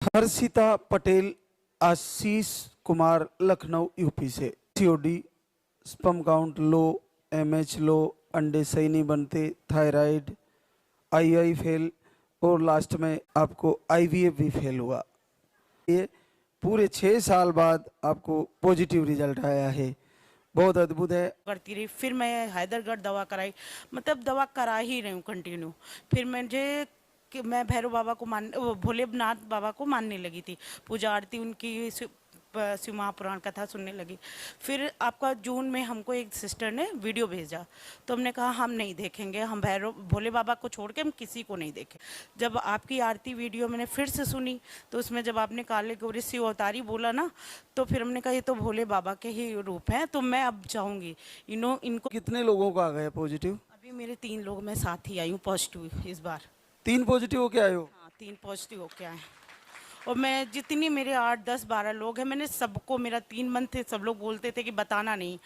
Harshita Patel, Ashish Kumar, Lucknow UP से। COD, sperm count low, MH low, अंडे सही नहीं बनते, थायराइड, आईआई फेल और लास्ट में आपको आईवीएफ भी फेल हुआ। ये पूरे 6 साल बाद आपको पॉजिटिव रिजल्ट आया है, बहुत अद्भुत है। करती रही, फिर मैं हैदरगढ़ दवा कराई, मतलब दवा करा ही रही हूँ कंटिन्यू। फिर मुझे कि मैं भैरव बाबा को भोलेनाथ बाबा को मानने लगी थी, पूजा आरती उनकी शिव महापुराण कथा सुनने लगी। फिर आपका जून में हमको एक सिस्टर ने वीडियो भेजा, तो हमने कहा हम नहीं देखेंगे, हम भैरव भोले बाबा को छोड़ के हम किसी को नहीं देखें। जब आपकी आरती वीडियो मैंने फिर से सुनी, तो उसमें जब आपने काले गौरी शिव अवतारी बोला ना, तो फिर हमने कहा ये तो भोले बाबा के ही रूप हैं, तो मैं अब जाऊँगी इनको। कितने लोगों का आ गया पॉजिटिव? अभी मेरे 3 लोग मैं साथ ही आई हूँ पॉजिटिव इस बार। 3 पॉजिटिव होके आए हो? हाँ, 3 पॉजिटिव होके आए। और मैं जितनी मेरे 8, 10, 12 लोग हैं, मैंने सबको, मेरा 3 मंथ थे, सब लोग बोलते थे कि बताना नहीं,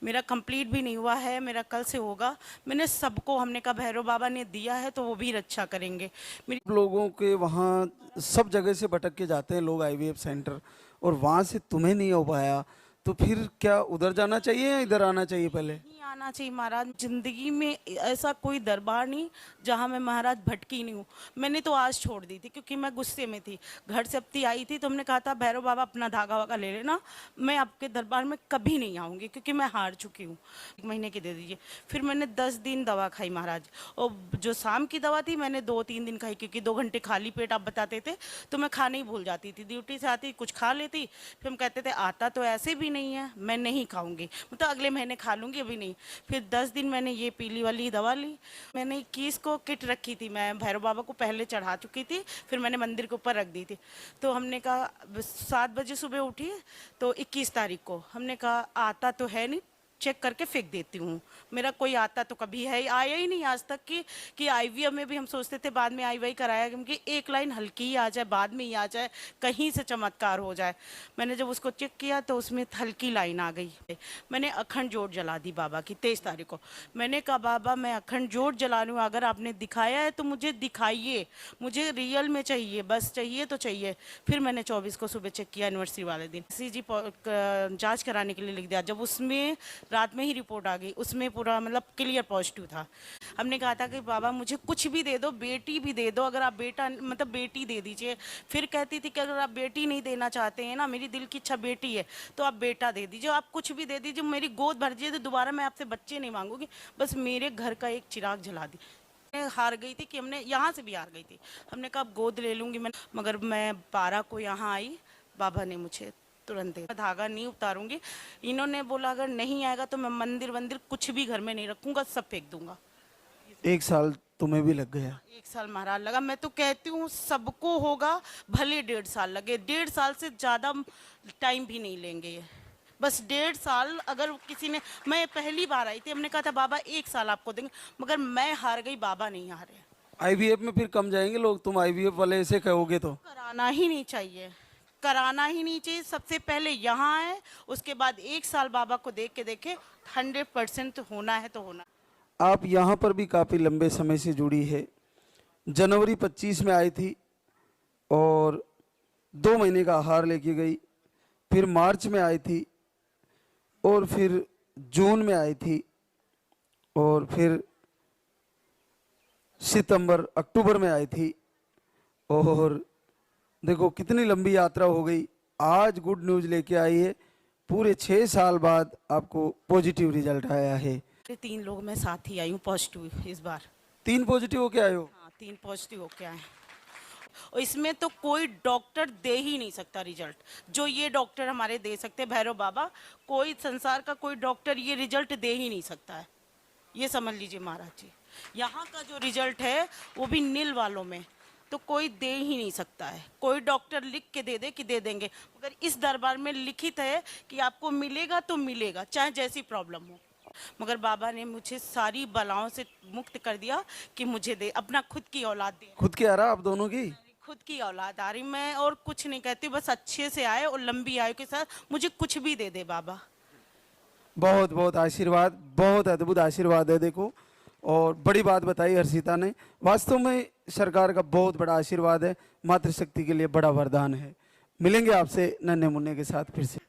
मेरा कंप्लीट भी नहीं हुआ है, मेरा कल से होगा। मैंने सबको, हमने कहा भैरव बाबा ने दिया है तो वो भी रक्षा करेंगे। मेरी लोगों के वहाँ सब जगह से भटक के जाते हैं लोग आईवीएफ सेंटर, और वहाँ से तुम्हें नहीं हो पाया, तो फिर क्या उधर जाना चाहिए या इधर आना चाहिए? पहले नहीं आना चाहिए महाराज, जिंदगी में ऐसा कोई दरबार नहीं जहाँ मैं महाराज भटकी नहीं हूँ। मैंने तो आज छोड़ दी थी क्योंकि मैं गुस्से में थी, घर से अपती आई थी, तो हमने कहा था भैरव बाबा अपना धागा वागा ले लेना, मैं आपके दरबार में कभी नहीं आऊँगी क्योंकि मैं हार चुकी हूँ। 1 महीने की दे दीजिए। फिर मैंने 10 दिन दवा खाई महाराज, और जो शाम की दवा थी मैंने 2-3 दिन खाई, क्योंकि 2 घंटे खाली पेट आप बताते थे तो मैं खाने ही भूल जाती थी। ड्यूटी से आती कुछ खा लेती, फिर हम कहते थे आता तो ऐसे भी नहीं है, मैं नहीं खाऊंगी, मतलब अगले महीने खा लूंगी, अभी नहीं। फिर 10 दिन मैंने ये पीली वाली दवा ली। मैंने 21 को किट रखी थी, मैं भैरव बाबा को पहले चढ़ा चुकी थी, फिर मैंने मंदिर के ऊपर रख दी थी। तो हमने कहा 7 बजे सुबह उठी, तो 21 तारीख को हमने कहा आता तो है नहीं, चेक करके फेंक देती हूँ। मेरा कोई आता तो कभी है आया ही नहीं आज तक कि आईवीएफ में भी हम सोचते थे बाद में आईवीआई कराया, क्योंकि एक लाइन हल्की ही आ जाए, बाद में ही आ जाए, कहीं से चमत्कार हो जाए। मैंने जब उसको चेक किया तो उसमें हल्की लाइन आ गई। मैंने अखंड जोत जला दी बाबा की 23 तारीख को। मैंने कहा बाबा मैं अखंड जोत जला लूँ, अगर आपने दिखाया है तो मुझे दिखाइए, मुझे रियल में चाहिए, बस चाहिए तो चाहिए। फिर मैंने 24 को सुबह चेक किया, एनिवर्सरी वाले दिन सीजी जाँच कराने के लिए लिख दिया। जब उसमें रात में ही रिपोर्ट आ गई, उसमें पूरा मतलब क्लियर पॉजिटिव था। हमने कहा था कि बाबा मुझे कुछ भी दे दो, बेटी भी दे दो, अगर आप बेटा मतलब बेटी दे दीजिए। फिर कहती थी कि अगर आप बेटी नहीं देना चाहते हैं ना, मेरी दिल की इच्छा बेटी है, तो आप बेटा दे दीजिए, आप कुछ भी दे दीजिए, मेरी गोद भर दीजिए, तो दोबारा मैं आपसे बच्चे नहीं मांगूंगी, बस मेरे घर का एक चिराग जला दी। मैं हार गई थी कि हमने यहाँ से भी हार गई थी, हमने कहा अब गोद ले लूँगी मैं, मगर मैं 12 को यहाँ आई, बाबा ने मुझे तुरंत धागा नहीं उतारूंगी। इन्होंने बोला अगर नहीं आएगा तो मैं मंदिर वंदिर कुछ भी घर में नहीं रखूंगा, सब फेंक दूंगा। 1 साल तुम्हें भी लग गया? 1 साल महाराज लगा। मैं तो कहती हूँ सबको होगा, भले 1.5 साल लगे, 1.5 साल से ज़्यादा टाइम भी नहीं लेंगे ये, बस 1.5 साल। अगर किसी ने, मैं पहली बार आई थी, हमने कहा था बाबा 1 साल आपको देंगे, मगर मैं हार गई, बाबा नहीं हारे। आईवीएफ में फिर कम जाएंगे लोग, तुम आईवीएफ वाले ऐसे कहोगे तो? कराना ही नहीं चाहिए, कराना ही नहीं चाहिए। सबसे पहले यहाँ आए, उसके बाद 1 साल बाबा को देख के देखे, 100% होना है तो होना। आप यहाँ पर भी काफ़ी लंबे समय से जुड़ी है। जनवरी 25 में आई थी और 2 महीने का आहार लेके गई, फिर मार्च में आई थी, और फिर जून में आई थी, और फिर सितंबर अक्टूबर में आई थी, और देखो कितनी लंबी यात्रा हो गई। आज गुड न्यूज़ लेके आई है, पूरे 6 साल बाद आपको पॉजिटिव रिजल्ट आया है। 3 लोग मैं साथ ही आई हूँ पॉजिटिव इस बार। 3 पॉजिटिव होके आए हो? हाँ, 3 पॉजिटिव होके आए। और इसमें तो कोई डॉक्टर दे ही नहीं सकता रिजल्ट, जो ये डॉक्टर हमारे दे सकते हैं भैरव बाबा, कोई संसार का कोई डॉक्टर ये रिजल्ट दे ही नहीं सकता है, ये समझ लीजिए महाराज जी। यहाँ का जो रिजल्ट है वो भी नील वालों में तो कोई दे ही नहीं सकता है। कोई डॉक्टर लिख के दे दे कि दे देंगे, मगर इस दरबार में लिखित है कि आपको मिलेगा तो मिलेगा, चाहे जैसी प्रॉब्लम हो। मगर बाबा ने मुझे सारी बलाओं से मुक्त कर दिया कि मुझे दे, अपना खुद की औलाद दे। खुद की आ रहा आप दोनों की? खुद की औलाद आ रही, मैं और कुछ नहीं कहती, बस अच्छे से आए और लंबी आयु के साथ मुझे कुछ भी दे दे बाबा। बहुत बहुत आशीर्वाद, बहुत अद्भुत आशीर्वाद है। देखो और बड़ी बात बताई हर्षिता ने। वास्तव में सरकार का बहुत बड़ा आशीर्वाद है, मातृशक्ति के लिए बड़ा वरदान है। मिलेंगे आपसे नन्हे मुन्ने के साथ फिर से।